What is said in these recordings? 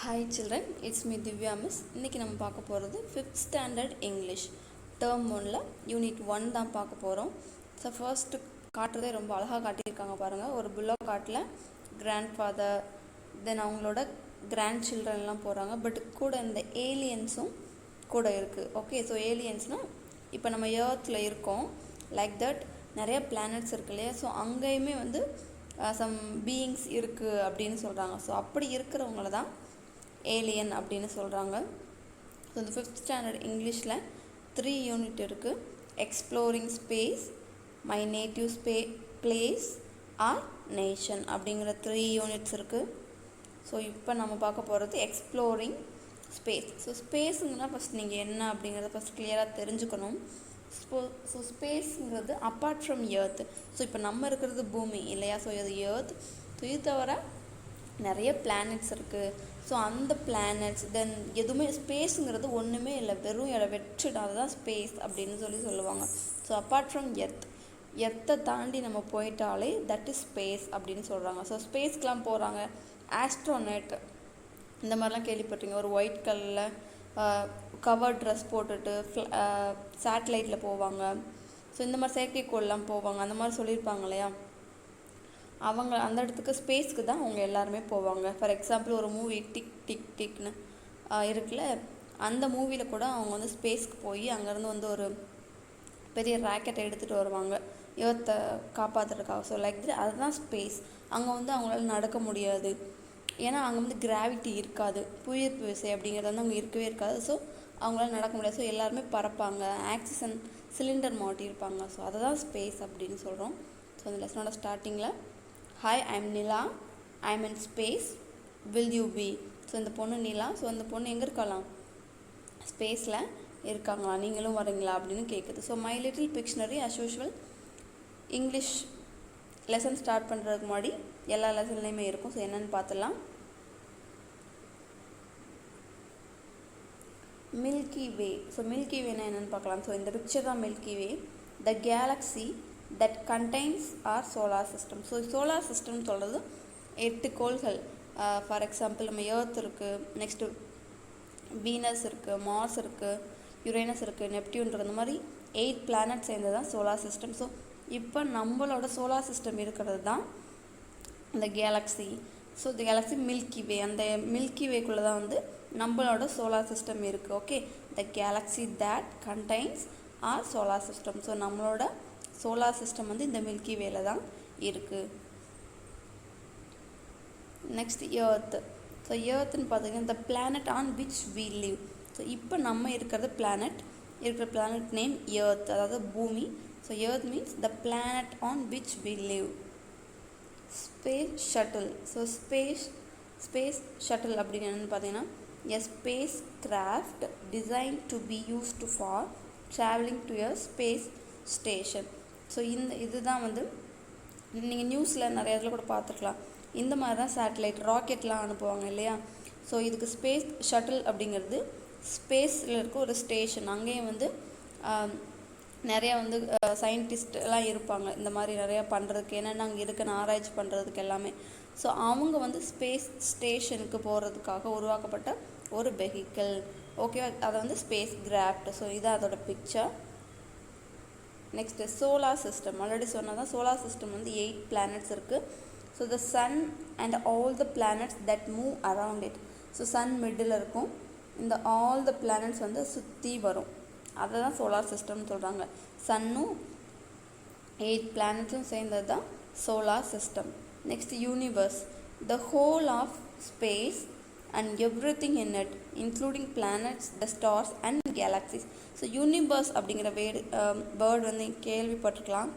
Hi children, it's me Divya Miss. இன்னைக்கு நம்ம பார்க்க போகிறது 5th standard English term 1ல யூனிட் 1 தான் பார்க்க போகிறோம். ஸோ ஃபர்ஸ்ட் காட்டுறதே ரொம்ப அழகாக காட்டியிருக்காங்க பாருங்கள். ஒரு புல்லோ காட்டில் கிராண்ட் ஃபாதர் தென் அவங்களோட கிராண்ட் சில்ட்ரன்லாம் போகிறாங்க. பட் கூட இந்த ஏலியன்ஸும் கூட இருக்குது. ஓகே, ஸோ ஏலியன்ஸ்னால் இப்போ நம்ம ஏர்த்தில் இருக்கோம், லைக் தட் நிறைய பிளானட்ஸ் இருக்கு இல்லையா. ஸோ அங்கேயுமே வந்து சம் பீயிங்ஸ் இருக்குது அப்படின்னு சொல்கிறாங்க. ஸோ அப்படி இருக்கிறவங்கள தான் ஏலியன் அப்படின்னு சொல்கிறாங்க. ஸோ இந்த 5th ஸ்டாண்டர்ட் இங்கிலீஷில் 3 யூனிட் இருக்குது. Exploring space, my native place or nation அப்படிங்கிற 3 யூனிட்ஸ் இருக்குது. ஸோ இப்போ நம்ம பார்க்க போகிறது எக்ஸ்ப்ளோரிங் ஸ்பேஸ். ஸோ ஸ்பேஸுங்கன்னா ஃபஸ்ட் நீங்கள் என்ன அப்படிங்கிறத ஃபஸ்ட் கிளியராக தெரிஞ்சுக்கணும். ஸோ ஸ்பேஸுங்கிறது அப்பார்ட் ஃப்ரம் எர்த். ஸோ இப்போ நம்ம இருக்கிறது பூமி இல்லையா. ஸோ இது எர்த். ஸோ இது தவிர நிறைய பிளானட்ஸ் இருக்குது. ஸோ அந்த பிளானட்ஸ் தென் எதுவுமே ஸ்பேஸுங்கிறது ஒன்றுமே இல்லை, வெறும் வெற்றிடம், அதுதான் ஸ்பேஸ் அப்படின்னு சொல்லுவாங்க. ஸோ அப்பார்ட் ஃப்ரம் எர்த்தை தாண்டி நம்ம போயிட்டாலே தட் இஸ் ஸ்பேஸ் அப்படின்னு சொல்கிறாங்க. ஸோ ஸ்பேஸ்க்கெலாம் போகிறாங்க. ஆஸ்ட்ரோனட் இந்த மாதிரிலாம் கேள்விப்பட்டீங்க. ஒரு ஒயிட் கலரில் கவர் ட்ரெஸ் போட்டுட்டு சேட்டலைட்டில் போவாங்க. ஸோ இந்த மாதிரி செயற்கைக்கோள்லாம் போவாங்க, அந்த மாதிரி சொல்லியிருப்பாங்க இல்லையா. அவங்க அந்த இடத்துக்கு ஸ்பேஸ்க்கு தான் அவங்க எல்லாருமே போவாங்க. ஃபார் எக்ஸாம்பிள் ஒரு மூவி டிக் டிக் டிக்னு இருக்குல்ல, அந்த மூவியில் கூட அவங்க வந்து ஸ்பேஸ்க்கு போய் அங்கேருந்து வந்து ஒரு பெரிய ராக்கெட்டை எடுத்துகிட்டு வருவாங்க எர்த்தை காப்பாற்றுறதுக்காக. ஸோ லைக் தட் அதுதான் ஸ்பேஸ். அங்கே வந்து அவங்களால நடக்க முடியாது, ஏன்னா அங்கே வந்து கிராவிட்டி இருக்காது, புவியீர்ப்பு விசை அப்படிங்கிறது வந்து அங்கே இருக்கவே இருக்காது. ஸோ அவங்களால நடக்க முடியாது. ஸோ எல்லாருமே பறப்பாங்க, ஆக்சிஜன் சிலிண்டர் மாட்டியிருப்பாங்க. ஸோ அதை தான் ஸ்பேஸ் அப்படின்னு சொல்கிறோம். ஸோ இந்த லெசனோட ஸ்டார்டிங்கில் hi I'm Nila, I'm in space, will you be. So இந்த பொண்ணு நிலா. ஸோ அந்த பொண்ணு எங்கே இருக்கலாம், ஸ்பேஸில் இருக்காங்களா, நீங்களும் வரீங்களா அப்படின்னு கேட்குது. So my little pictionary as usual English lesson start பண்ணுறதுக்கு முன்னாடி எல்லா லெசன்லேயுமே இருக்கும். ஸோ என்னென்னு பார்த்துடலாம். மில்கி வே. ஸோ மில்கி வேனா என்னென்னு பார்க்கலாம். ஸோ இந்த பிக்சர் தான் milky way, the Galaxy that contains our solar system. So solar system சொல்கிறது 8 கோள்கள். ஃபார் எக்ஸாம்பிள் நம்ம எர்த் இருக்குது, நெக்ஸ்ட்டு வீனஸ் இருக்குது, மார்ஸ் இருக்குது, யுரேனஸ் இருக்குது, நெப்டியூன்ற இந்த மாதிரி 8 பிளானட் சேர்ந்தது தான் சோலார் சிஸ்டம். ஸோ இப்போ நம்மளோட சோலார் சிஸ்டம் இருக்கிறது தான் இந்த கேலக்ஸி. ஸோ இந்த கேலக்ஸி மில்கி வே, அந்த மில்கி வேக்குள்ளே தான் வந்து நம்மளோட சோலார் சிஸ்டம் இருக்குது. Okay, the galaxy that contains our solar system. So நம்மளோட சோலார் சிஸ்டம் வந்து இந்த மில்கி வேல தான் இருக்குது. Next earth. ஸோ எர்த்துன்னு பார்த்தீங்கன்னா the planet on which we live. So இப்போ நம்ம இருக்கிற பிளானட் நேம் எர்த், அதாவது பூமி. So earth means the planet on which we live. Space shuttle. So space shuttle அப்படின்னு என்னென்னு பார்த்தீங்கன்னா a spacecraft design to be used for travelling to a space station. So இதுதான் வந்து நீங்கள் நியூஸில் நிறைய இதில் கூட பார்த்துருக்கலாம். இந்த மாதிரி தான் சேட்டலைட் ராக்கெட்லாம் அனுப்புவாங்க இல்லையா. ஸோ இதுக்கு ஸ்பேஸ் ஷட்டில் அப்படிங்கிறது ஸ்பேஸில் இருக்க ஒரு ஸ்டேஷன். அங்கேயும் வந்து நிறையா வந்து சயின்டிஸ்ட்லாம் இருப்பாங்க, இந்த மாதிரி நிறையா பண்ணுறதுக்கு, என்னென்ன அங்கே இருக்குன்னு ஆராய்ச்சி பண்ணுறதுக்கு எல்லாமே. ஸோ அவங்க வந்து ஸ்பேஸ் ஸ்டேஷனுக்கு போகிறதுக்காக உருவாக்கப்பட்ட ஒரு வெஹிக்கிள். ஓகே, அதை வந்து ஸ்பேஸ் கிராஃப்ட். ஸோ இதான் அதோட picture. Next solar system. Already சொன்னால் தான் சோலார் சிஸ்டம் வந்து 8 பிளானட்ஸ் இருக்குது. So the sun and all the planets that move around it. So sun middle இருக்கும், இந்த ஆல் த பிளானட்ஸ் வந்து சுற்றி வரும், அதை தான் சோலார் சிஸ்டம்னு சொல்கிறாங்க. சன்னும் 8 பிளானட்ஸும் சேர்ந்தது தான் solar system. Next universe, the whole of space and everything in it including planets, the stars and galaxies. So universe அப்படிங்கிற வேர்டு வந்து கேள்விப்பட்டிருக்கலாம்.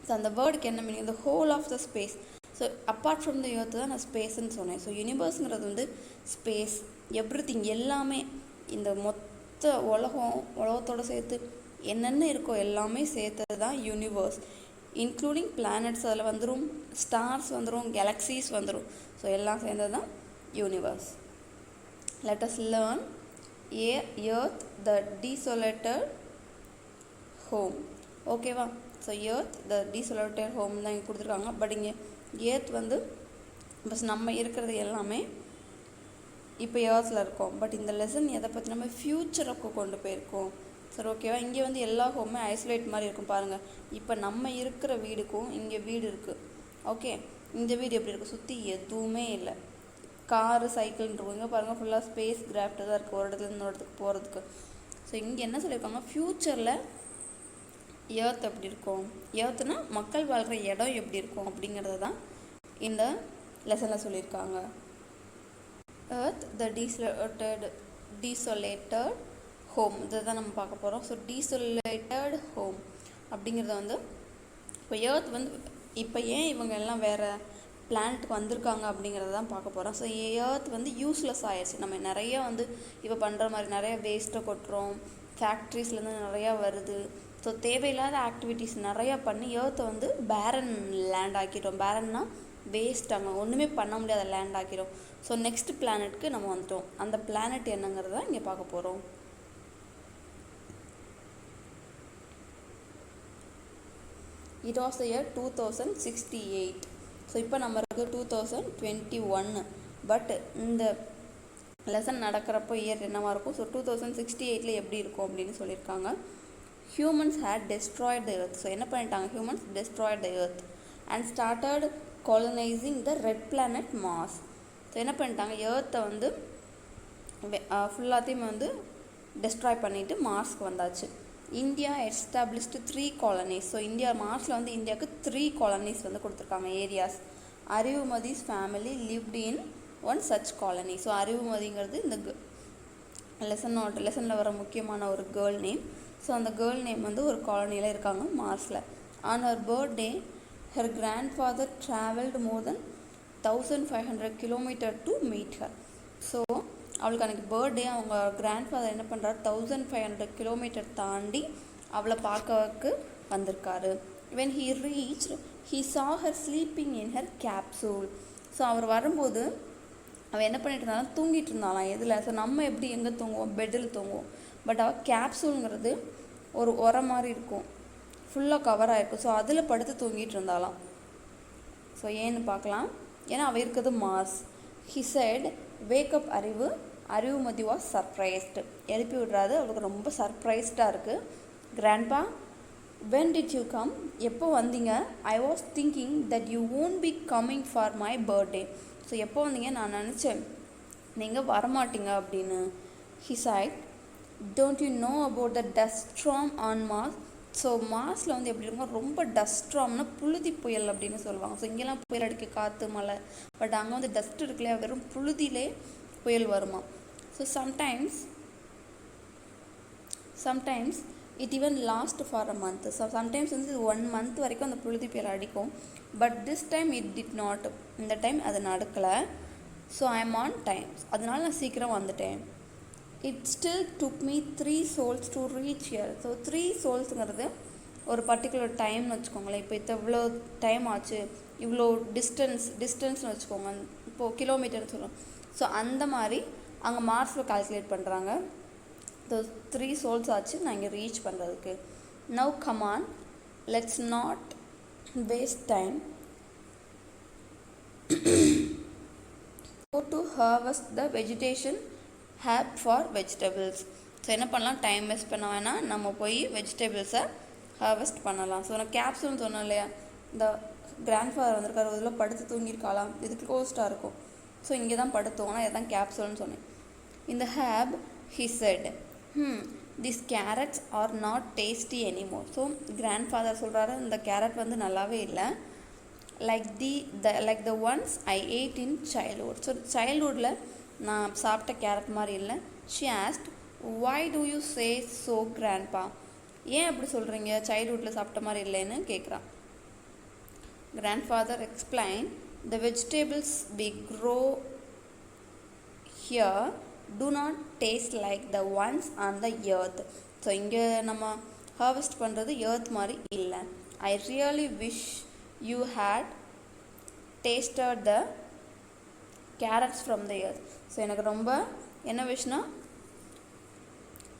ஸோ அந்த வேர்டுக்கு என்ன meaning, the whole of the space. So apart from the earth தான் நான் ஸ்பேஸ்ன்னு சொன்னேன். So யூனிவர்ஸுங்கிறது வந்து ஸ்பேஸ், எவ்ரிதிங் எல்லாமே, இந்த மொத்த உலகத்தோடு சேர்த்து என்னென்ன இருக்கோ எல்லாமே சேர்த்தது தான் யூனிவர்ஸ். இன்க்ளூடிங் பிளானட்ஸ் அதில் வந்துடும், ஸ்டார்ஸ் வந்துடும், கேலக்ஸிஸ் வந்துடும். ஸோ எல்லாம் சேர்ந்தது தான் universe. Let us learn earth, the desolated home. ஓகேவா. So earth the desolated home தான் இங்கே கொடுத்துருக்காங்க. பட் இங்கே earth வந்து பஸ் நம்ம இருக்கிறது எல்லாமே இப்போ ஏர்த்தில் இருக்கோம். பட் இந்த லெசன் எதை பற்றி நம்ம ஃப்யூச்சருக்கு கொண்டு போயிருக்கோம். சரி ஓகேவா. இங்கே வந்து எல்லா ஹோமுமே ஐசோலேட் மாதிரி இருக்கும் பாருங்கள். இப்போ நம்ம இருக்கிற வீடுக்கும் இங்கே வீடு இருக்குது. ஓகே, இந்த வீடு எப்படி இருக்குது, சுற்றி எதுவுமே இல்லை. காரு சைக்கிள்னு இருக்கும். இங்கே பாருங்கள் ஃபுல்லாக ஸ்பேஸ் கிராஃப்ட்டு தான் இருக்குது ஒரு இடத்துல இன்னொரு இடத்துக்கு போகிறதுக்கு. ஸோ இங்கே என்ன சொல்லியிருக்காங்க, ஃப்யூச்சரில் ஏர்த் எப்படி இருக்கும், ஏர்த்துனா மக்கள் வாழ்கிற இடம் எப்படி இருக்கும் அப்படிங்கிறது தான் இந்த லெசனில் சொல்லியிருக்காங்க. எர்த் த டீசோலேட்டட் ஹோம், இதை தான் நம்ம பார்க்க போகிறோம். ஸோ டீசோலேட்டட் ஹோம் அப்படிங்கிறத வந்து இப்போ ஏர்த் வந்து இப்போ ஏன் இவங்க எல்லாம் வேறு பிளானட்டுக்கு வந்திருக்காங்க அப்படிங்கிறத தான் பார்க்க போகிறோம். ஸோ ஏர்த் வந்து யூஸ்லெஸ் ஆயிடுச்சு. நம்ம நிறையா வந்து இப்போ பண்ணுற மாதிரி நிறையா வேஸ்ட்டை கொட்டுறோம், ஃபேக்ட்ரிஸ்லேருந்து நிறையா வருது. ஸோ தேவையில்லாத ஆக்டிவிட்டீஸ் நிறையா பண்ணி ஏர்த்தை வந்து பேரன் லேண்ட் ஆக்கிட்டோம். பேரன்னா வேஸ்ட், அங்கே ஒன்றுமே பண்ண முடியாத லேண்ட் ஆக்கிடும். ஸோ நெக்ஸ்ட் பிளானட்டுக்கு நம்ம வந்துட்டோம். அந்த பிளானட் என்னங்கிறத இங்கே பார்க்க போகிறோம். It was the year 2068. So இப்போ நம்ம இருக்குது 2021. பட் இந்த லெசன் நடக்கிறப்போ இயர் என்னவாக இருக்கும், ஸோ 2068 எப்படி இருக்கும் அப்படின்னு சொல்லியிருக்காங்க. Humans had destroyed the earth. So என்ன பண்ணிட்டாங்க, humans destroyed the earth and started colonising the red planet Mars. So என்ன பண்ணிட்டாங்க, ஏர்த்தை வந்து ஃபுல்லாத்தையுமே வந்து டெஸ்ட்ராய் பண்ணிவிட்டு மார்ஸ்க்கு வந்தாச்சு. India established 3 colonies. So India மார்ஸில் வந்து இந்தியாவுக்கு 3 காலனிஸ் வந்து கொடுத்துருக்காங்க, areas. Arivumathi's family lived in one such colony. So அறிவுமதிங்கிறது இந்த லெசனில் வர முக்கியமான ஒரு கேர்ள் நேம். ஸோ அந்த கேர்ள் நேம் வந்து ஒரு காலனியில் இருக்காங்க மார்ஸில். On her birthday her grandfather traveled more than 1500 kilometer to meet her. So அவளுக்கு அன்றைக்கி பர்த்டே, அவங்க கிராண்ட்ஃபாதர் என்ன பண்ணுறாரு, 1500 கிலோமீட்டர் தாண்டி அவளை பார்க்கறதுக்கு வந்திருக்காரு. when he reached he saw her sleeping in her capsule. So அவர் வரும்போது அவள் என்ன பண்ணிட்டு இருந்தாலும் தூங்கிட்டு இருந்தாலாம். எதில், ஸோ நம்ம எப்படி எங்கே தூங்குவோம், பெட்டில் தூங்குவோம். பட் அவள் கேப்சூலுங்கிறது ஒரு உரம் மாதிரி இருக்கும், ஃபுல்லாக கவராக இருக்கும். ஸோ அதில் படுத்து தூங்கிட்டு இருந்தாலாம். ஸோ ஏன்னு பார்க்கலாம். ஏன்னா அவள் இருக்கிறது மார்ஸ். ஹி செட் வேக்கப் அறிவு. Arivumathi was surprised. எழுப்பி விடுறாரு, அவளுக்கு ரொம்ப சர்ப்ரைஸ்டாக இருக்குது. Grandpa, when did you come? எப்போ வந்தீங்க? I was thinking that you won't be coming for my birthday. So எப்போ வந்தீங்க, நான் நினச்சேன் நீங்கள் வரமாட்டீங்க அப்படின்னு. He said, don't you know about the dust storm on Mars? So மார்ஸில் வந்து எப்படி இருக்கும், ரொம்ப டஸ்ட் ஸ்ட்ராம்னா புழுதி புயல் அப்படின்னு சொல்லுவாங்க. ஸோ இங்கெல்லாம் புயல் அடிக்க காற்று மழை, பட் அங்கே வந்து டஸ்ட் இருக்குல்லையா, வெறும் புழுதியிலே புயல் வருமா. So sometimes it even last for a month. So sometimes வந்து 1 month வரைக்கும் அந்த புழுதி புயல் அடிக்கும். But this time it did not. இந்த டைம் அது நடக்கலை. So I am on time. அதனால நான் சீக்கிரம் வந்துட்டேன். It still took me 3 souls to reach here. So 3 soulsங்கிறது ஒரு பர்டிகுலர் டைம்னு வச்சுக்கோங்களேன். இப்போ இவ்வளோ டைம் ஆச்சு, இவ்வளோ டிஸ்டன்ஸ்னு வச்சுக்கோங்க. இப்போது கிலோமீட்டர்னு சொல்லுவோம். ஸோ அந்த மாதிரி அங்கே மார்ஸில் கால்குலேட் பண்ணுறாங்க. ஸோ 3 souls ஆச்சு நான் இங்கே ரீச் பண்ணுறதுக்கு. Now come on, let's not waste time, go to harvest the vegetation hab for vegetables. So என்ன பண்ணலாம், டைம் வேஸ்ட் பண்ண வேணாம், நம்ம போய் வெஜிடபிள்ஸை ஹார்வெஸ்ட் பண்ணலாம். ஸோ நான் கேப்சூல்னு சொன்னேன் இல்லையா, இந்த கிராண்ட்ஃபாதர் வந்திருக்காரு, இதில் படுத்து தூங்கியிருக்காளாம், இது க்ளோஸ்டாக இருக்கும். ஸோ இங்கே தான் படுத்தோம், ஆனால் இதுதான் கேப்சூல்னு சொன்னேன். இந்த ஹேப் he said, these carrots are not tasty anymore. So grandfather சொல்கிறாரு, இந்த கேரட் வந்து நல்லாவே இல்லை, like the ones I ate in childhood. So சைல்ட்ஹுட்டில் நான் சாப்பிட்ட கேரட் மாதிரி இல்லை. she asked, why do you say so grandpa? ஏன் அப்படி சொல்கிறீங்க, சைல்ட்ஹுட்டில் சாப்பிட்ட மாதிரி இல்லைன்னு கேட்குறான். grandfather explained, the vegetables we grow here do not taste like the ones on the earth. So இங்கே நம்ம ஹார்வெஸ்ட் பண்ணுறது earth மாதிரி இல்லை. I really wish you had tasted the carrots from the earth. So எனக்கு ரொம்ப என்ன விஷயம்னா,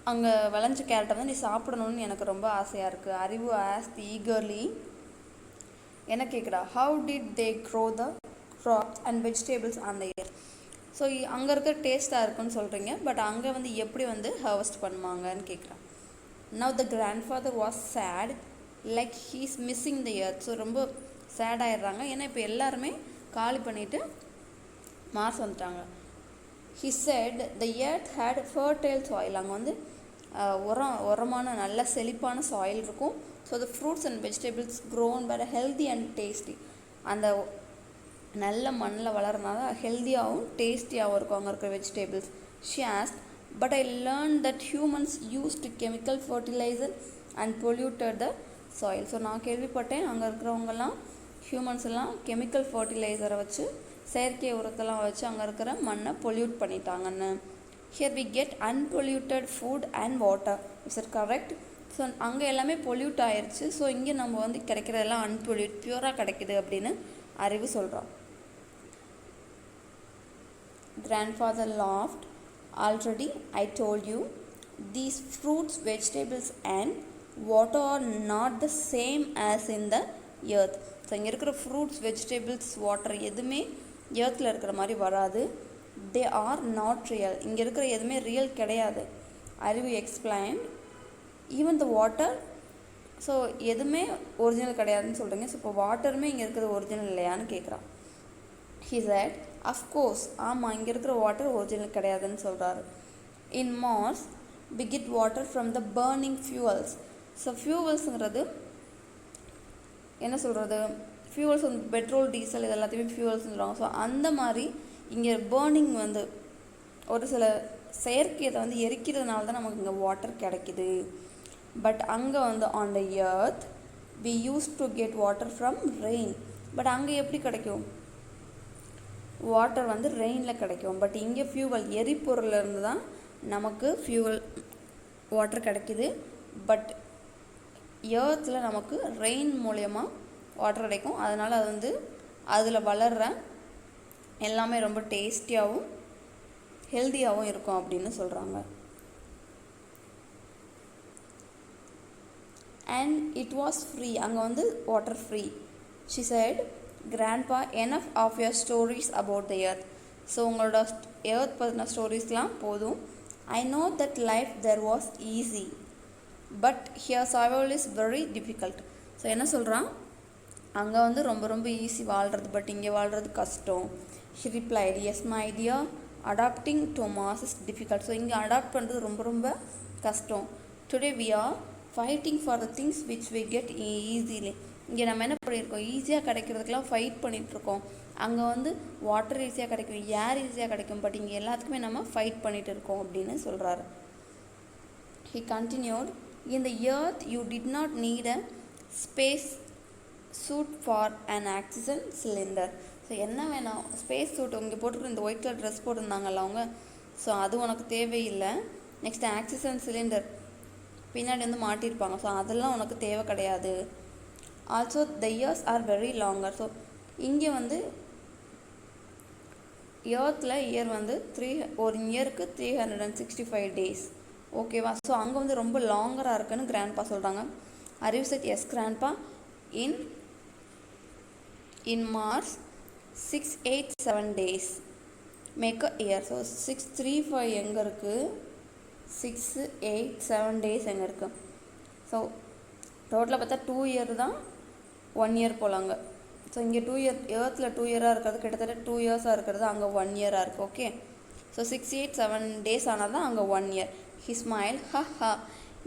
அங்கே விளைஞ்ச கேரட்டை வந்து நீ சாப்பிடணும்னு எனக்கு ரொம்ப ஆசையாக இருக்குது. அறிவு ஆஸ்க் ஈகர்லி, என்ன கேட்குறா, how did they grow the crops and vegetables on the earth. So அங்கே இருக்கிற டேஸ்ட்டாக இருக்குன்னு சொல்கிறீங்க, பட் அங்கே வந்து எப்படி வந்து ஹார்வெஸ்ட் பண்ணுவாங்கன்னு கேட்குறேன். Now the grandfather was sad, like he's missing the earth. So ரொம்ப சேட் ஆயிடுறாங்க, ஏன்னா இப்போ எல்லாருமே காலி பண்ணிவிட்டு மார்ஸ் வந்துட்டாங்க. He said the earth had fertile soil. அங்கே வந்து உரமான நல்ல செழிப்பான சாயில் இருக்கும். So the fruits and vegetables grown were healthy and tasty. அந்த நல்ல மண்ணில் வளர்றதுனால ஹெல்த்தியாகவும் டேஸ்டியாகவும் இருக்கும் அங்கே இருக்கிற vegetables. She asked, but I learned that humans used chemical fertilizer and polluted the soil. So நான் கேள்விப்பட்டேன் அங்கே இருக்கிறவங்கெல்லாம் ஹியூமன்ஸ் எல்லாம் கெமிக்கல் ஃபர்டிலைசரை வச்சு செயற்கை உரத்தெல்லாம் வச்சு அங்கே இருக்கிற மண்ணை பொல்யூட் பண்ணிட்டாங்கன்னு. Here we get unpolluted food and water. Is it correct? So அங்கே எல்லாமே பொல்யூட் ஆயிடுச்சு. ஸோ இங்கே நம்ம வந்து கிடைக்கிறதெல்லாம் அன்பொல்யூட் பியூராக கிடைக்குது அப்படின்னு அறிவு சொல்கிறோம். Grandfather laughed. Already I told you, these fruits, vegetables and water are not the same as in the earth. So இங்கே இருக்கிற ஃப்ரூட்ஸ், வெஜிடபிள்ஸ், வாட்டர் எதுவுமே எர்த்தில் இருக்கிற மாதிரி வராது. They are not real. இங்கே இருக்கிற எதுவுமே ரியல் கிடையாது. அறிவு explain. Even the water, so எதுவுமே ஒரிஜினல் கிடையாதுன்னு சொல்கிறீங்க. ஸோ இப்போ வாட்டருமே இங்கே இருக்கிறது ஒரிஜினல் இல்லையான்னு கேட்குறான். He said, of course, ஆமாம், இங்கே இருக்கிற வாட்டர் ஒரிஜினல் கிடையாதுன்னு சொல்கிறாரு. In Mars, we get water from the burning fuels. So ஃபியூவல்ஸுங்கிறது என்ன சொல்கிறது, ஃபியூவல்ஸ் வந்து பெட்ரோல், டீசல் இது எல்லாத்தையுமே ஃபியூவல்ஸ்னு சொல்லுவாங்க. ஸோ அந்த மாதிரி இங்கே பேர்னிங் வந்து ஒரு சில செயற்கையை வந்து எரிக்கிறதுனால தான் நமக்கு இங்கே வாட்டர் கிடைக்கிது. பட் அங்கே வந்து on the earth we used to get water from rain. But அங்கே எப்படி கிடைக்கும், வாட்டர் வந்து ரெயினில் கிடைக்கும். பட் இங்கே ஃபியூவல் எரிபொருள்லேருந்து தான் நமக்கு ஃபியூவல் வாட்டர் கிடைக்கிது. பட் எர்த்தில் நமக்கு ரெயின் மூலயமா வாட்டர் கிடைக்கும். அதனால் அது வந்து அதில் வளர்கிற எல்லாமே ரொம்ப டேஸ்டியாகவும் ஹெல்த்தியாகவும் இருக்கும் அப்படின்னு சொல்கிறாங்க. And it was free. அங்கே வந்து water free. She said, grandpa, enough of your stories about the earth. So உங்களோட எர்த் பற்றின ஸ்டோரிஸ்லாம் போதும். I know that life there was easy, but here survival is very difficult. So என்ன சொல்கிறான், அங்கே வந்து ரொம்ப ரொம்ப ஈஸி வாழ்கிறது, பட் இங்கே வாழ்கிறது கஷ்டம். She replied, yes my dear, adapting to Mars is difficult. So இங்கே அடாப்ட் பண்ணுறது ரொம்ப ரொம்ப கஷ்டம். Today we are fighting for the things which we get easily. இங்கே நம்ம என்ன பண்ணியிருக்கோம், ஈஸியாக கிடைக்கிறதுக்கெலாம் ஃபைட் பண்ணிகிட்ருக்கோம். அங்கே வந்து வாட்டர் ஈஸியாக கிடைக்கும், ஏர் ஈஸியாக கிடைக்கும், பட் இங்கே எல்லாத்துக்குமே நம்ம ஃபைட் பண்ணிகிட்டு இருக்கோம் அப்படின்னு சொல்கிறாரு. He continued, in the earth you did not need a space suit for an oxygen cylinder. So என்ன வேணாம், ஸ்பேஸ் சூட் இங்கே போட்டுக்கிற இந்த ஒயிட் கலர் ட்ரெஸ் போட்டிருந்தாங்கல்ல அவங்க, ஸோ அது உனக்கு தேவையில்லை. நெக்ஸ்ட் ஆக்சிஜன் சிலிண்டர் பின்னாடி வந்து மாட்டியிருப்பாங்க, ஸோ அதெல்லாம் உனக்கு தேவை கிடையாது. Also the years are very longer. So இங்கே வந்து இயர்த்தில் இயர் வந்து ஒரு இயருக்கு 365 days. ஓகேவா? ஸோ அங்கே வந்து ரொம்ப லாங்கராக இருக்குன்னு கிராண்ட்பா சொல்கிறாங்க. Arivu said, yes grandpa, in Mars 687 days make a year. So 635 எங்கே இருக்குது, 687 days எங்கே இருக்குது. ஸோ டோட்டலாக பார்த்தா 2 year தான் 1 year போலாங்க. ஸோ இங்கே 2 year, எர்த்தில் 2 year இருக்கிறது கிட்டத்தட்ட 2 years இருக்கிறது அங்கே 1 year இருக்குது. ஓகே, ஸோ 687 days ஆனால் தான் அங்கே 1 year. He smiled, ha,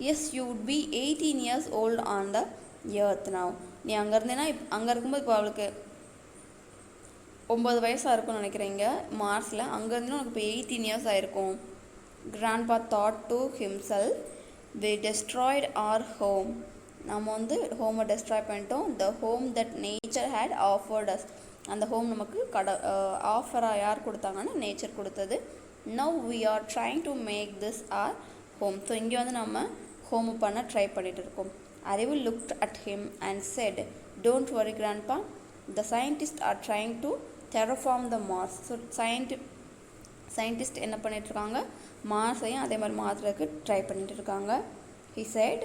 yes you would be 18 years old on the earth now. நீ அங்கே இருந்தேன்னா அங்கே இருக்கும்போது இப்போ அவளுக்கு 9 வயசாக இருக்கும்னு நினைக்கிறீங்க மார்ஸில். அங்கே இருந்தேன்னா உனக்கு இப்போ 18 years ஆகிருக்கும். Grandpa thought to himself, we destroyed our home. நம்ம வந்து ஹோமை டெஸ்ட்ராய் பண்ணிட்டோம். The home that nature had offered us. அந்த ஹோம் நமக்கு ஆஃபராக யார் கொடுத்தாங்கன்னா நேச்சர் கொடுத்தது. Now we are trying to make this our home. So இங்கே வந்து நம்ம ஹோம் பண்ண ட்ரை பண்ணிகிட்டு இருக்கோம். Arivu looked at him and said, don't worry grandpa, the scientist are trying to terraform the Mars. So scientist என்ன பண்ணிகிட்ருக்காங்க, மார்ஸையும் அதே மாதிரி மாற்றுறதுக்கு ட்ரை பண்ணிகிட்டு இருக்காங்க. He said,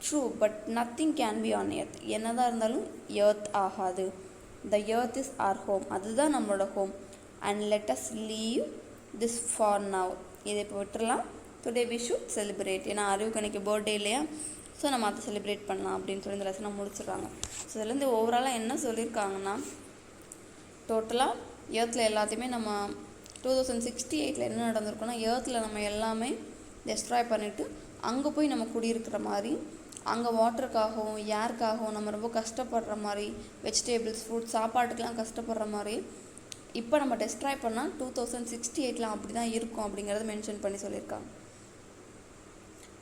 true, but nothing can be on earth. என்னதான் இருந்தாலும் எர்த் ஆகாது. The earth is our home. அதுதான் நம்மளோட home. And let us leave this for now. இதை இப்போ விட்டுறலாம். Today we should celebrate. ஏன்னா அறிவுக்கு அன்றைக்கி பர்த்டே இல்லையா, ஸோ நம்ம அதை செலிப்ரேட் பண்ணலாம் அப்படின்னு சொல்லி இந்த லெசனை முடிச்சிடுறாங்க. ஸோ இதுலேருந்து ஓவராலாக என்ன சொல்லியிருக்காங்கன்னா, டோட்டலாக ஏர்த்தில் எல்லாத்தையுமே நம்ம 2068 என்ன நடந்திருக்கோன்னா, ஏர்த்தில் நம்ம எல்லாமே டெஸ்ட்ராய் பண்ணிவிட்டு அங்கே போய் நம்ம குடியிருக்கிற மாதிரி, அங்கே வாட்டருக்காகவும் ஏருக்காகவும் நம்ம ரொம்ப கஷ்டப்படுற மாதிரி, வெஜிடபிள்ஸ் ஃப்ரூட்ஸ் சாப்பாட்டுக்கெலாம் கஷ்டப்படுற மாதிரி இப்போ நம்ம டெஸ்ட்ராய் பண்ணால் 2068 அப்படி தான் இருக்கும் அப்படிங்கிறத மென்ஷன் பண்ணி சொல்லியிருக்காங்க.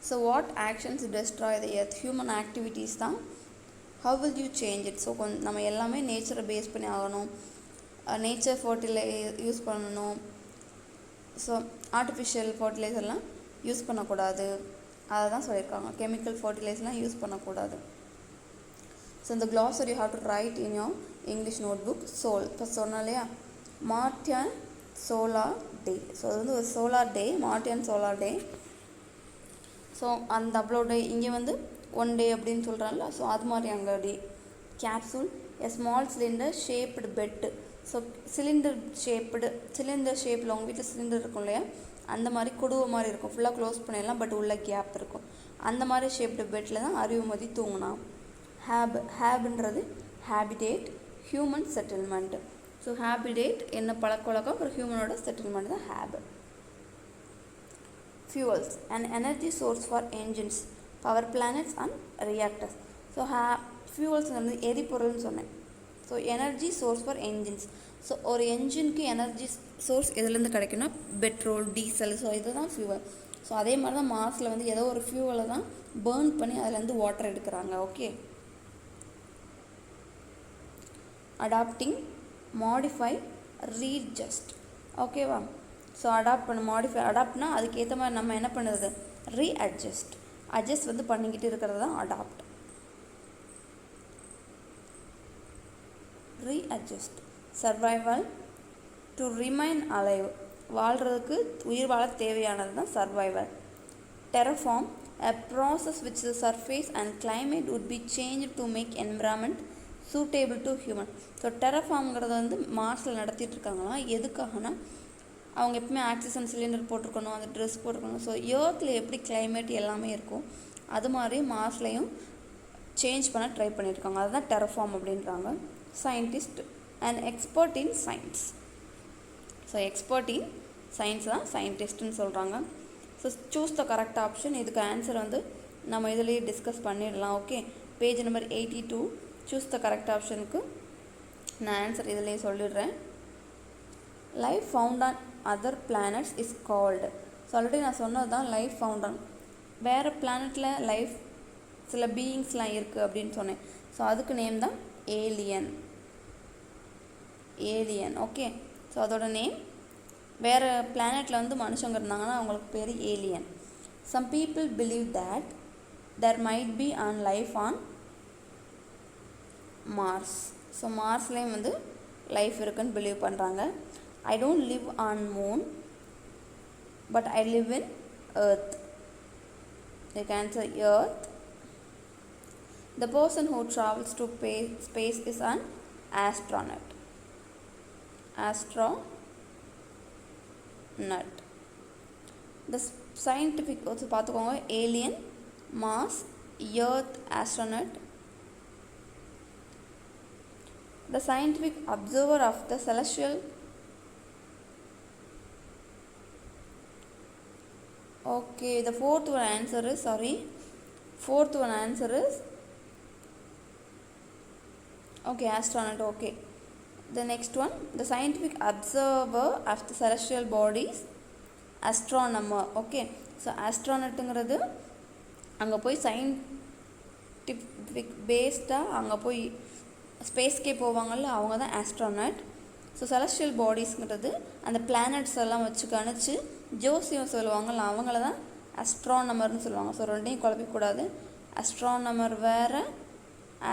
So what actions destroy the earth? Human activities தான். How will you change it? So நம்ம எல்லாமே நேச்சரை பேஸ் பண்ணி ஆகணும். நேச்சர் யூஸ் பண்ணணும். ஸோ ஆர்டிஃபிஷியல் ஃபர்டிலைசர்லாம் யூஸ் பண்ணக்கூடாது, அதை தான் சொல்லியிருக்காங்க. கெமிக்கல் ஃபர்டிலைசர்லாம் யூஸ் பண்ணக்கூடாது. ஸோ இந்த glossary you have to write in your English notebook. சோல் இப்போ சொன்னோம் இல்லையா, மார்டியன் சோலார் டே. ஸோ அது வந்து ஒரு சோலார் டே, மார்டியன் சோலார் டே. ஸோ அந்த அவ்வளோ இங்கே வந்து 1 day அப்படின்னு சொல்கிறாங்களா, ஸோ அது மாதிரி அங்கே day. Capsule a small cylinder shaped bed. So cylinder ஷேப்பில் உங்கள் வீட்டில் சிலிண்டர் இருக்கும் இல்லையா, அந்த மாதிரி குடுவை மாதிரி இருக்கும், ஃபுல்லாக க்ளோஸ் பண்ணிடலாம், பட் உள்ள கேப் இருக்கும். அந்த மாதிரி ஷேப்டு பெட்டில் தான் அறிவுமதி தூங்கினான். ஹேப்ன்றது habitat, human settlement. So habitat என்ன பழக்கவழக்கம், ஒரு ஹியூமனோட செட்டில்மெண்ட் தான் hab. Fuels and energy source for engines, power planets and reactors. So fuels வந்து எரிபொருள்னு சொன்னேன். So energy source for engines. So ஒரு என்ஜினுக்கு எனர்ஜி சோர்ஸ் எதுலேருந்து கிடைக்குன்னா பெட்ரோல், டீசல். ஸோ இதுதான் ஃபியூவல். ஸோ அதே மாதிரி தான் மார்ஸில் வந்து ஏதோ ஒரு ஃபியூவலை தான் பேர்ன் பண்ணி அதுலேருந்து வாட்டர் எடுக்கிறாங்க. ஓகே. Adapting, modify, readjust. ஓகேவா? ஸோ அடாப்ட்னா அதுக்கேற்ற மாதிரி நம்ம என்ன பண்ணுறது, ரீஅட்ஜஸ்ட். அட்ஜஸ்ட் வந்து பண்ணிக்கிட்டு இருக்கிறது தான் adapt. Readjust. Survival, to remain alive, வாழ்கிறதுக்கு உயிர் வாழ தேவையானது தான் survival. Terraform, a process which the surface and climate would be changed to make environment suitable to human. So டெரஃபார்ம்ங்கிறது வந்து மார்ஸில் நடத்திட்டு இருக்காங்களா, எதுக்காகனா அவங்க எப்பவுமே ஆக்சிஜன் சிலிண்டர் போட்டிருக்கணும், அந்த ட்ரெஸ் போட்டிருக்கணும். ஸோ ஏர்த்தில் எப்படி கிளைமேட் எல்லாமே இருக்கும் அது மாதிரி மார்ஸ்லையும் சேஞ்ச் பண்ண ட்ரை பண்ணியிருக்காங்க. அதுதான் டெரஃபார்ம் அப்படின்றாங்க. Scientist and expert in science. So expert in science தான் சயின்டிஸ்ட்னு சொல்கிறாங்க. So choose the correct option. இதுக்கு ஆன்சர் வந்து நம்ம இதிலேயே டிஸ்கஸ் பண்ணிடலாம். Okay, page number 82 choose the correct ஆப்ஷனுக்கு நான் ஆன்சர் இதிலேயே சொல்லிடுறேன். Life found on other planets is called. So already நான் சொன்னது தான் லைஃப் ஃபவுண்ட் ஆன். வேறு பிளானட்டில் லைஃப் சில பீயிங்ஸ்லாம் இருக்குது அப்படின்னு சொன்னேன். ஸோ அதுக்கு நேம் தான் ஏலியன். ஓகே. ஸோ அதோட நேம், வேறு பிளானட்டில் வந்து மனுஷங்க இருந்தாங்கன்னா அவங்களுக்கு பேர் alien. Some people believe that there might be on life on Mars. So மார்ஸ்லேயும் வந்து லைஃப் இருக்குன்னு பிலீவ் பண்ணுறாங்க. I don't live on moon but I live in earth. You can answer earth. The person who travels to space is an astronaut. The scientific also பார்த்துக்கோங்க, alien, Mars, Earth, astronaut. The scientific observer of the celestial. Okay, the fourth one answer is okay, astronaut. Okay, the next one, the scientific observer of the celestial bodies, astronomer. Okay, so astronautங்கிறது அங்கே போய் scientific பேஸ்டாக அங்கே போய் ஸ்பேஸ்க்கே போவாங்கள்ல, அவங்க தான் astronaut. So celestial பாடிஸ்ங்கிறது அந்த planets எல்லாம் வச்சு கணிச்சு ஜோசியம் சொல்லுவாங்கள்ல, அவங்கள தான் அஸ்ட்ரானமர்னு சொல்லுவாங்க. ஸோ ரெண்டையும் குழப்பிக்கூடாது. அஸ்ட்ரானமர் வேறு,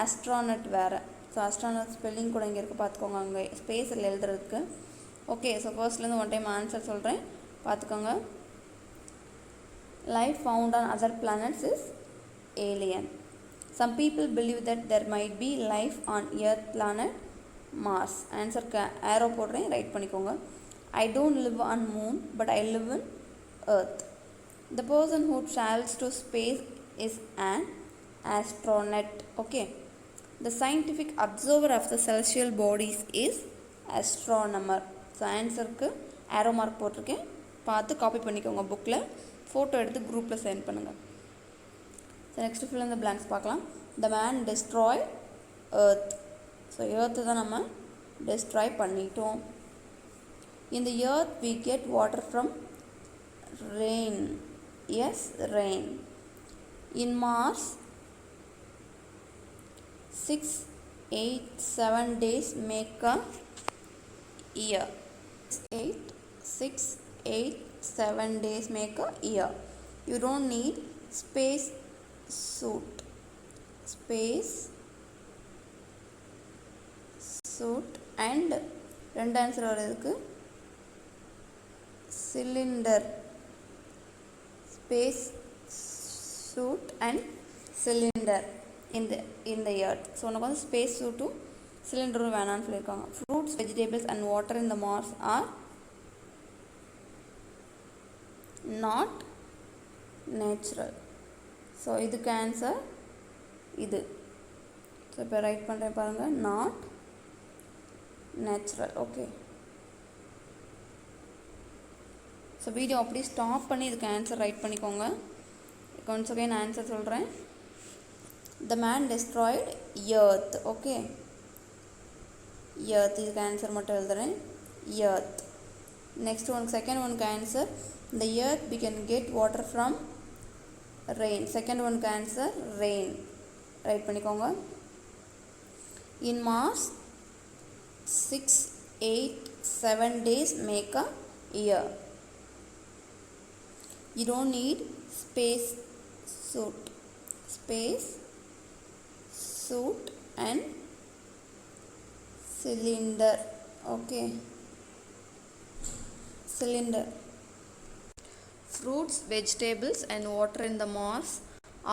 ஆஸ்ட்ரானட் வேறு. ஸோ ஆஸ்ட்ரானட் ஸ்பெல்லிங் கூட இங்கே இருக்குது, பார்த்துக்கோங்க அங்கே ஸ்பேஸில் எழுதுறதுக்கு. ஓகே, ஸோ ஃபர்ஸ்ட்லேருந்து ஒன் டைம் ஆன்சர் சொல்கிறேன், பார்த்துக்கோங்க. Life found on other planets is alien. Some people believe that there might be life on earth, planet, Mars. ஆன்சருக்கு ஏரோ போடுறேன், ரைட் பண்ணிக்கோங்க. I don't live on moon, but I live in earth. The person who travels to space is an astronaut. Okay. The scientific observer of the celestial bodies is astronomer. So ஆன்சருக்கு arrow mark போட்டிருக்கேன், பார்த்து copy பண்ணிக்கோங்க. புக்கில் photo எடுத்து குரூப்பில் send பண்ணுங்கள். So next fill இந்த blanks பார்க்கலாம். The man destroy earth. So earth தான் நம்ம டெஸ்ட்ராய் பண்ணிட்டோம். In the earth we get water from rain. Yes, rain. In Mars 6, 8, 7 days make a year. 6, 8, 7 days make a year. You don't need space suit. Space suit and ரெண்டு answer வருதுக்கு cylinder. Space suit and cylinder in the earth. So உனக்கு வந்து space சூட்டும் சிலிண்டரும் வேணான்னு சொல்லியிருக்காங்க. Fruits, vegetables and water in the Mars are not natural. So இதுக்கு answer இது. ஸோ இப்போ ரைட் பண்ணுறேன் பாருங்கள், not natural. Okay. So video அப்படியே ஸ்டாப் பண்ணி இதுக்கு ஆன்சர் ரைட் பண்ணிக்கோங்க. ஒன்ஸ் அகைன் ஆன்சர் சொல்கிறேன். The man destroyed earth. Okay, earth. இதுக்கு ஆன்சர் மட்டும் எழுதுகிறேன், எர்த். நெக்ஸ்ட் ஒன், செகண்ட் ஒனுக்கு answer the earth we can get water from rain. Second ஒனுக்கு ஆன்சர் ரெயின். ரைட் பண்ணிக்கோங்க. In Mars 6, 8, 7 days make a year. You don't need space suit. Space suit and cylinder. Okay, cylinder. Fruits, vegetables and water in the Mars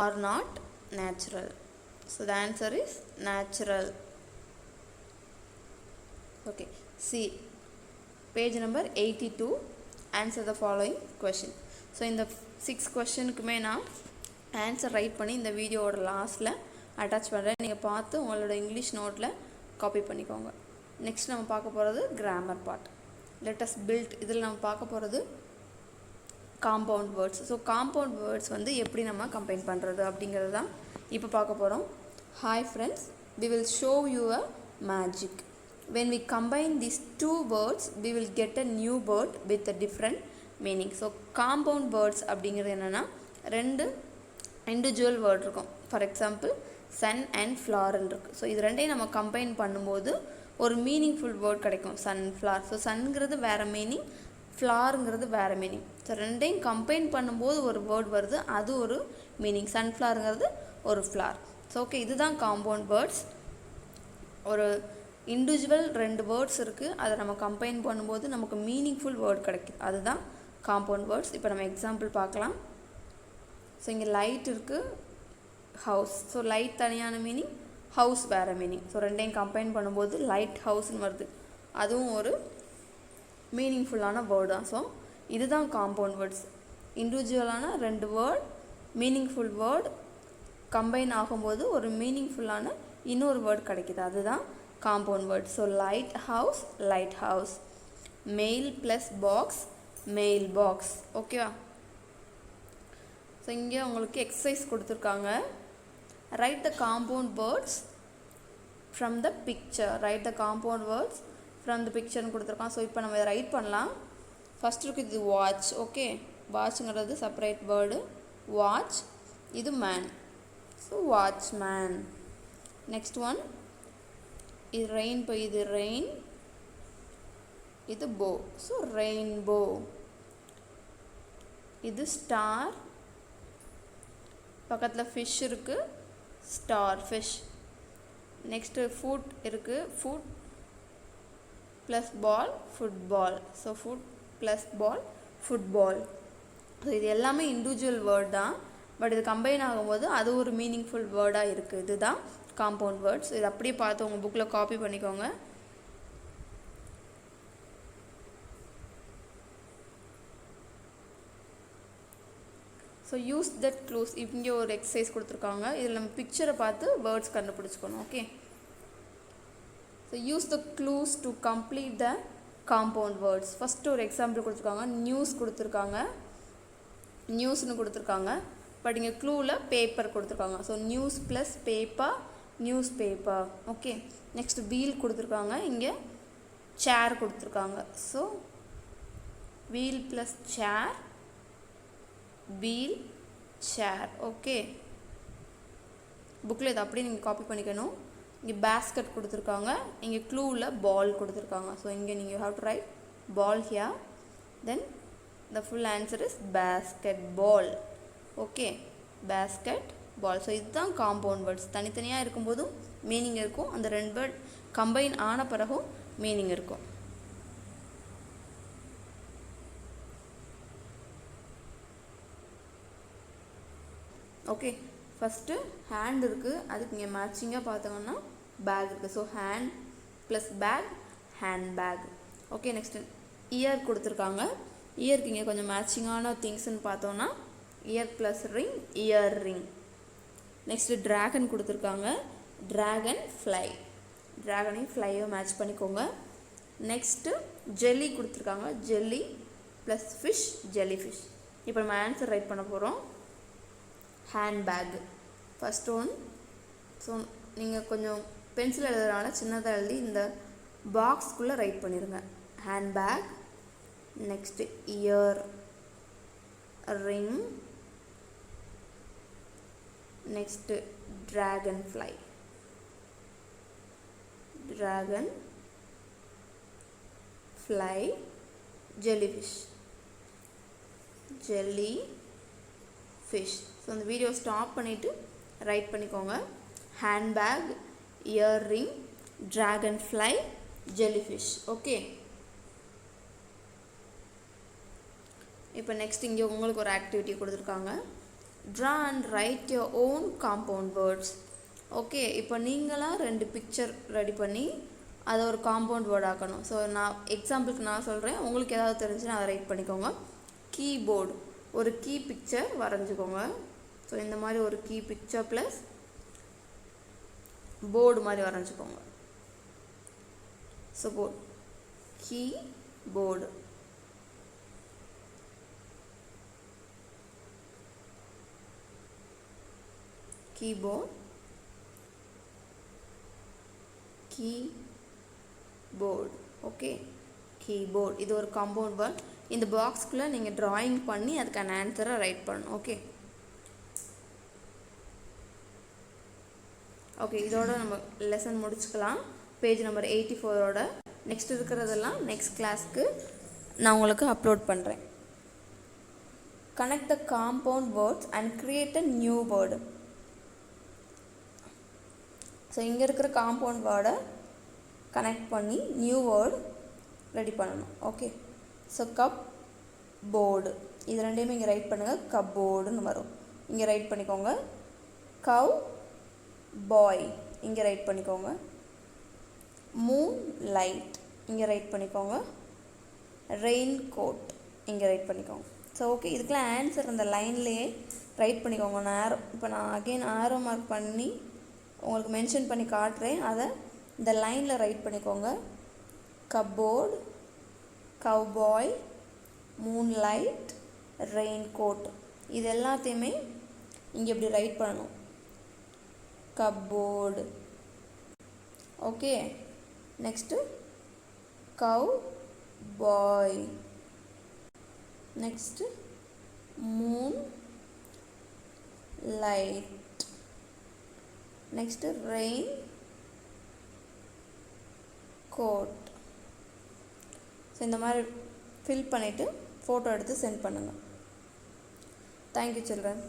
are not natural. So the answer is natural. Okay, see page number 82. Answer the following question. So இந்த 6 கொஷனுக்குமே நான் answer right பண்ணி இந்த வீடியோவோட லாஸ்ட்டில் attach பண்ணுறேன். நீங்கள் பார்த்து உங்களோட இங்கிலீஷ் நோட்டில் காப்பி பண்ணிக்கோங்க. நெக்ஸ்ட் நம்ம பார்க்க போகிறது கிராமர் பார்ட். Lettuce build. இதில் நம்ம பார்க்க போகிறது compound words. So compound words வந்து எப்படி நம்ம கம்பைன் பண்ணுறது அப்படிங்கிறது தான் இப்போ பார்க்க போகிறோம். Hi friends, we will show you a magic. When we combine these two words, we will get a new word with a different meaning. So compound words அப்படிங்கிறது என்னென்னா, ரெண்டு இண்டிவிஜுவல் வேர்ட் இருக்கும். ஃபார் எக்ஸாம்பிள் சன் அண்ட் ஃப்ளார்ன்னு இருக்குது. So இது ரெண்டையும் நம்ம combine பண்ணும்போது ஒரு மீனிங்ஃபுல் வேர்ட் கிடைக்கும், சன் ஃப்ளார். ஸோ சன்ங்கிறது வேறு மீனிங், ஃப்ளாருங்கிறது வேறு மீனிங். ஸோ ரெண்டையும் கம்பைன் பண்ணும்போது ஒரு வேர்ட் வருது, அது ஒரு மீனிங். சன்ஃப்ளவருங்கிறது ஒரு ஃப்ளார். ஸோ ஓகே, இதுதான் காம்பவுண்ட் வேர்ட்ஸ். ஒரு இண்டிவிஜுவல் ரெண்டு வேர்ட்ஸ் இருக்குது, அதை நம்ம கம்பைன் பண்ணும்போது நமக்கு மீனிங்ஃபுல் வேர்ட் கிடைக்குது, அதுதான் காம்பவுண்ட் வேர்ட்ஸ். இப்போ நம்ம எக்ஸாம்பிள் பார்க்கலாம். ஸோ இங்கே லைட் இருக்குது, ஹவுஸ். ஸோ லைட் தனியான மீனிங், ஹவுஸ் வேறு மீனிங். ஸோ ரெண்டையும் கம்பைன் பண்ணும்போது லைட் ஹவுஸ்ன்னு வருது, அதுவும் ஒரு மீனிங்ஃபுல்லான வேர்டு தான். ஸோ இதுதான் காம்பவுண்ட் வேர்ட்ஸ். இண்டிவிஜுவலான ரெண்டு வேர்ட், மீனிங்ஃபுல் வேர்ட் கம்பைன் ஆகும்போது ஒரு மீனிங்ஃபுல்லான இன்னொரு வேர்ட் கிடைக்குது, அதுதான் compound word. So light house, light house. Mail plus box, mail box. ஓகேவா? ஸோ இங்கே உங்களுக்கு எக்ஸசைஸ் கொடுத்துருக்காங்க. Write the compound words from the picture. Write the compound words from the பிக்சர்னு கொடுத்துருக்கான். ஸோ இப்போ நம்ம இதை ரைட் பண்ணலாம். ஃபஸ்ட் இருக்குது இது வாட்ச். ஓகே, வாட்ச்ங்கிறது செப்பரேட் வேர்டு, வாட்ச். இது man, so watch man. Next one இது ரெயின். இப்போ இது ரெயின், இது போ, ஸோ ரெயின்போ. இது ஸ்டார், பக்கத்தில் ஃபிஷ் இருக்குது, ஸ்டார் ஃபிஷ். நெக்ஸ்ட்டு ஃபுட் இருக்குது, foot plus ball, football. So foot plus ball, football. So இது எல்லாமே இண்டிவிஜுவல் வேர்ட் தான், பட் இது கம்பைன் ஆகும்போது அது ஒரு மீனிங்ஃபுல் வேர்டாக இருக்குது. இதுதான் காம்பவுண்ட் வேர்ட்ஸ். இது அப்படியே பார்த்து உங்கள் புக்கில் காப்பி பண்ணிக்கோங்க. So use that clues. இங்கே ஒரு எக்ஸசைஸ் கொடுத்துருக்காங்க. இதில் நம்ம பிக்சரை பார்த்து வேர்ட்ஸ் கண்டுபிடிச்சிக்கணும். Okay, so use the clues to complete the compound words. First ஒரு எக்ஸாம்பிள் கொடுத்துருக்காங்க. நியூஸ் கொடுத்துருக்காங்க, நியூஸ்னு கொடுத்துருக்காங்க. பட் இங்கே க்ளூவில் பேப்பர் கொடுத்துருக்காங்க. So news plus paper, news paper. Okay, next wheel கொடுத்துருக்காங்க. இங்கே சேர் கொடுத்துருக்காங்க. So wheel plus chair, wheel chair. Okay, புக்கில் இதை அப்படியே நீங்கள் காப்பி பண்ணிக்கணும். இங்கே பேஸ்கெட் கொடுத்துருக்காங்க. இங்கே க்ளூவில் பால் கொடுத்துருக்காங்க. ஸோ இங்கே நீங்கள் have to write ball here. Then the full answer is basketball. Okay, basketball. So இதுதான் காம்பவுண்ட் வேர்ட்ஸ். தனித்தனியாக இருக்கும்போதும் மீனிங் இருக்கும், அந்த 2 வேர்ட் கம்பைன் ஆன பிறகும் மீனிங் இருக்கும். ஓகே, ஃபஸ்ட்டு ஹேண்ட் இருக்குது. அதுக்கு இங்கே மேட்சிங்காக பார்த்தோம்னா பேக் இருக்குது. So hand plus bag, handbag. Okay, next ear கொடுத்துருக்காங்க. இயருக்கு இங்கே கொஞ்சம் மேட்சிங்கான திங்ஸ்ன்னு பார்த்தோன்னா ear plus ring, earring. Next dragon கொடுத்துருக்காங்க. ட்ராகன் ஃப்ளை, ட்ராகனையும் ஃப்ளையும் மேட்ச் பண்ணிக்கோங்க. நெக்ஸ்ட்டு ஜெல்லி கொடுத்துருக்காங்க. Jelly plus fish, jellyfish. இப்போ நம்ம ஆன்சர் ரைட் பண்ண போகிறோம். Handbag first one. So நீங்கள் கொஞ்சம் பென்சில் எழுதுறதுனால சின்னதாக எழுதி இந்த பாக்ஸ்க்குள்ளே ரைட் பண்ணிடுங்க. Handbag. Next earring. Next dragon fly, dragon fly, jelly fish, jelly fish. So இந்த வீடியோ ஸ்டாப் பண்ணிவிட்டு ரைட் பண்ணிக்கோங்க. Hand bag, year ring, dragon fly, jelly fish. Okay, இப்போ நெக்ஸ்ட் இங்கே உங்களுக்கு ஒரு ஆக்டிவிட்டி கொடுத்துருக்காங்க. Draw and right your own compound words. Okay, இப்போ நீங்களாக 2 பிக்சர் ரெடி பண்ணி அதை ஒரு காம்பவுண்ட் வேர்ட் ஆக்கணும். ஸோ நான் எக்ஸாம்பிளுக்கு நான் சொல்கிறேன், உங்களுக்கு ஏதாவது தெரிஞ்சுன்னா அதை ரைட் பண்ணிக்கோங்க. கீபோர்டு, ஒரு கீ பிக்சர் வரைஞ்சிக்கோங்க. ஸோ இந்த மாதிரி ஒரு கீ பிக்சர் ப்ளஸ் போர்டு மாதிரி வரைஞ்சிக்கோங்க. So board, key board. Keyboard, keyboard. Okay, keyboard. இது ஒரு காம்பவுண்ட் வேர்ட். இந்த பாக்ஸ்க்குள்ளே நீங்கள் ட்ராயிங் பண்ணி அதுக்கான ஆன்சரை ரைட் பண்ணணும். ஓகே, ஓகே, இதோட நம்ம லெசன் முடிச்சுக்கலாம். பேஜ் நம்பர் 84ஓட. நெக்ஸ்ட் இருக்கிறதெல்லாம் நெக்ஸ்ட் கிளாஸ்க்கு நான் உங்களுக்கு அப்லோட் பண்ணுறேன். Connect the compound words and create a new word. So இங்கே இருக்கிற காம்பவுண்ட் வேர்டை கனெக்ட் பண்ணி நியூ வேர்டு ரெடி பண்ணணும். ஓகே, ஸோ கப் போர்டு, இது ரெண்டையுமே இங்கே ரைட் பண்ணுங்கள். கப் போர்டுன்னு வரும். இங்கே ரைட் பண்ணிக்கோங்க. கவ் பாய், இங்கே ரைட் பண்ணிக்கோங்க. மூன் லைட், இங்கே ரைட் பண்ணிக்கோங்க. ரெயின் கோட், இங்கே ரைட் பண்ணிக்கோங்க. ஸோ ஓகே, இதுக்கெலாம் ஆன்சர் அந்த லைன்லேயே ரைட் பண்ணிக்கோங்க. நான் இப்போ நான் அகெயின் ஆரோ மார்க் பண்ணி உங்களுக்கு மென்ஷன் பண்ணி காட்டுறேன். அதை இந்த லைனில் ரைட் பண்ணிக்கோங்க. Cupboard, cowboy, moonlight, rain coat. இது எல்லாத்தையுமே இங்கே இப்படி ரைட் பண்ணணும். Cupboard. Okay, next cow boy, next moon light, next rain coat. So இந்த மாதிரி ஃபில் பண்ணிவிட்டு ஃபோட்டோ எடுத்து சென்ட் பண்ணுங்கள். Thank you children.